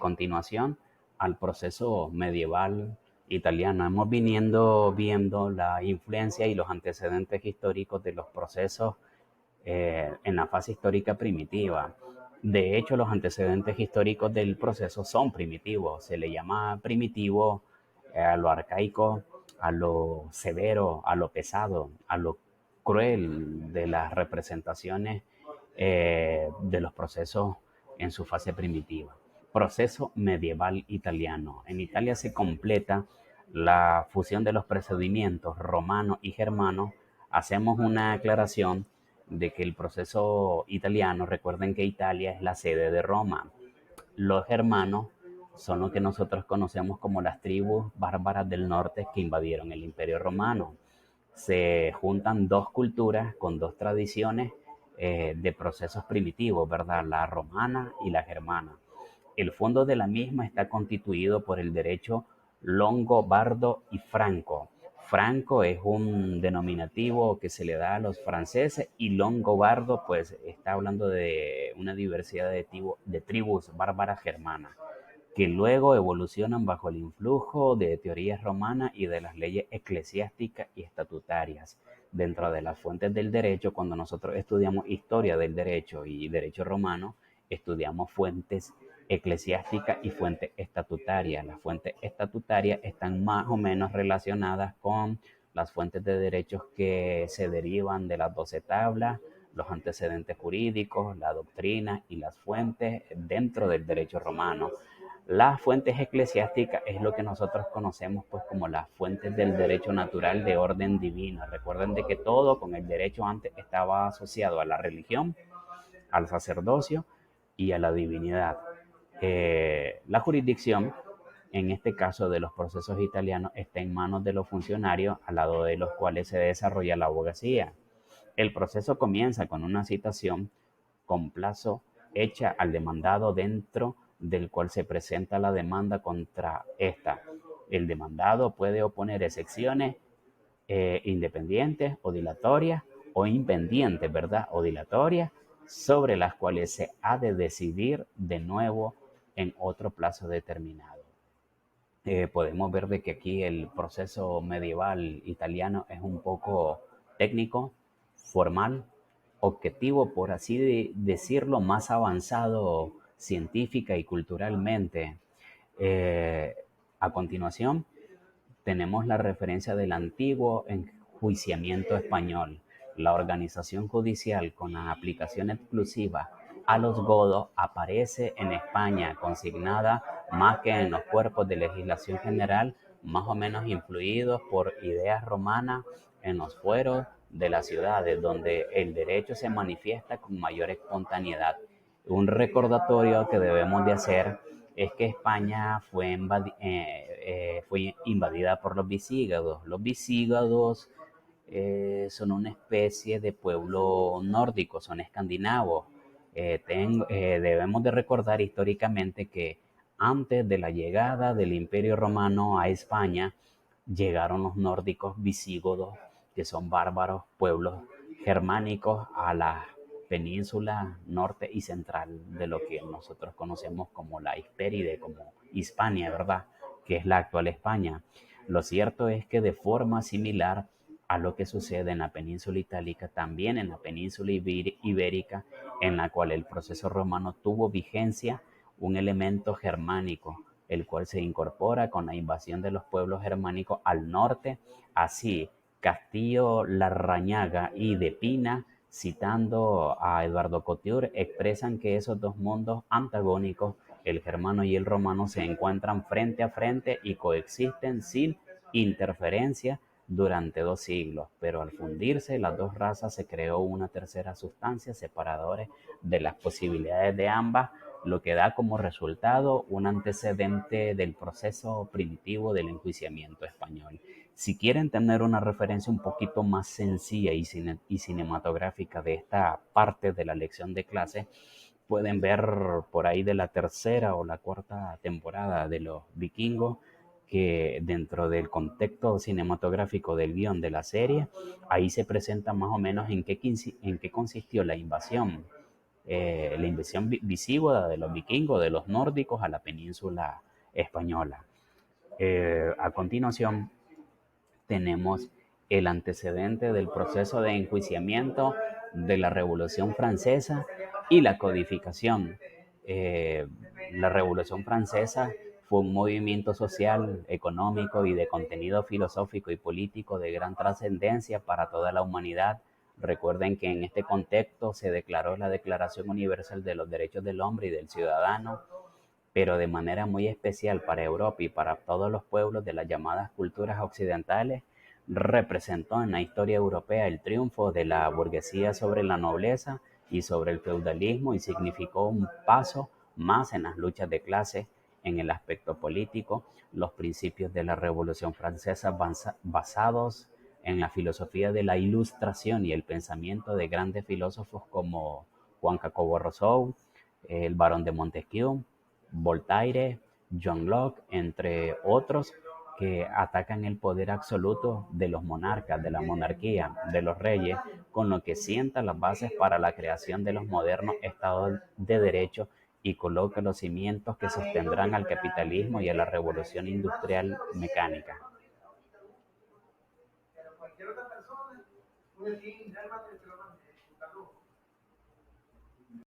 continuación al proceso medieval italiano. Hemos viniendo viendo la influencia y los antecedentes históricos de los procesos en la fase histórica primitiva. De hecho, los antecedentes históricos del proceso son primitivos. Se le llama primitivo a lo arcaico, a lo severo, a lo pesado, a lo cruel de las representaciones de los procesos en su fase primitiva. Proceso medieval italiano. En Italia se completa la fusión de los procedimientos romano y germano. Hacemos una aclaración de que el proceso italiano, recuerden que Italia es la sede de Roma. Los germanos son lo que nosotros conocemos como las tribus bárbaras del norte que invadieron el Imperio Romano. Se juntan dos culturas con dos tradiciones de procesos primitivos, ¿verdad? La romana y la germana. El fondo de la misma está constituido por el derecho longobardo y franco. Franco es un denominativo que se le da a los franceses y longobardo pues está hablando de una diversidad de tribus bárbaras germanas que luego evolucionan bajo el influjo de teorías romanas y de las leyes eclesiásticas y estatutarias. Dentro de las fuentes del derecho, cuando nosotros estudiamos historia del derecho y derecho romano, estudiamos fuentes eclesiásticas y fuentes estatutarias. Las fuentes estatutarias están más o menos relacionadas con las fuentes de derechos que se derivan de las 12 tablas, los antecedentes jurídicos, la doctrina y las fuentes dentro del derecho romano. Las fuentes eclesiásticas es lo que nosotros conocemos pues como las fuentes del derecho natural de orden divino. Recuerden de que todo con el derecho antes estaba asociado a la religión, al sacerdocio y a la divinidad. La jurisdicción, en este caso de los procesos italianos, está en manos de los funcionarios al lado de los cuales se desarrolla la abogacía. El proceso comienza con una citación con plazo hecha al demandado dentro del cual se presenta la demanda contra esta. El demandado puede oponer excepciones independientes o dilatorias o impendientes, ¿verdad? O dilatorias sobre las cuales se ha de decidir de nuevo en otro plazo determinado. Podemos ver de que aquí el proceso medieval italiano es un poco técnico, formal, objetivo, por así decirlo, más avanzado científica y culturalmente. Eh, a continuación, tenemos la referencia del antiguo enjuiciamiento español. La organización judicial con la aplicación exclusiva a los godos aparece en España consignada más que en los cuerpos de legislación general, más o menos influidos por ideas romanas en los fueros de las ciudades, donde el derecho se manifiesta con mayor espontaneidad. Un recordatorio que debemos de hacer es que España fue invadida por los visigodos. Los visigodos son una especie de pueblo nórdico, son escandinavos. Debemos de recordar históricamente que antes de la llegada del Imperio Romano a España, llegaron los nórdicos visigodos, que son bárbaros pueblos germánicos a la península norte y central de lo que nosotros conocemos como la Hispéride, como Hispania, ¿verdad? Que es la actual España. Lo cierto es que de forma similar a lo que sucede en la península itálica, también en la península ibérica, en la cual el proceso romano tuvo vigencia, un elemento germánico, el cual se incorpora con la invasión de los pueblos germánicos al norte. Así, Castillo Larrañaga y de Pina, citando a Eduardo Couture, expresan que esos dos mundos antagónicos, el germano y el romano, se encuentran frente a frente y coexisten sin interferencia durante 2 siglos, pero al fundirse las dos razas se creó una tercera sustancia separadora de las posibilidades de ambas, lo que da como resultado un antecedente del proceso primitivo del enjuiciamiento español. Si quieren tener una referencia un poquito más sencilla y cinematográfica de esta parte de la lección de clase, pueden ver por ahí de la tercera o la cuarta temporada de Los Vikingos, que dentro del contexto cinematográfico del guión de la serie, ahí se presenta más o menos en qué consistió la invasión la invasión visigoda de los vikingos, de los nórdicos a la península española. A continuación, tenemos el antecedente del proceso de enjuiciamiento de la Revolución Francesa y la codificación. Eh, la Revolución Francesa fue un movimiento social, económico y de contenido filosófico y político de gran trascendencia para toda la humanidad. Recuerden que en este contexto se declaró la Declaración Universal de los Derechos del Hombre y del Ciudadano, pero de manera muy especial para Europa y para todos los pueblos de las llamadas culturas occidentales, representó en la historia europea el triunfo de la burguesía sobre la nobleza y sobre el feudalismo, y significó un paso más en las luchas de clase. En el aspecto político, los principios de la Revolución Francesa basados en la filosofía de la Ilustración y el pensamiento de grandes filósofos como Juan Jacobo Rousseau, el Barón de Montesquieu, Voltaire, John Locke, entre otros, que atacan el poder absoluto de los monarcas, de la monarquía, de los reyes, con lo que sienta las bases para la creación de los modernos estados de derecho y coloca los cimientos que sostendrán al capitalismo y a la revolución industrial mecánica.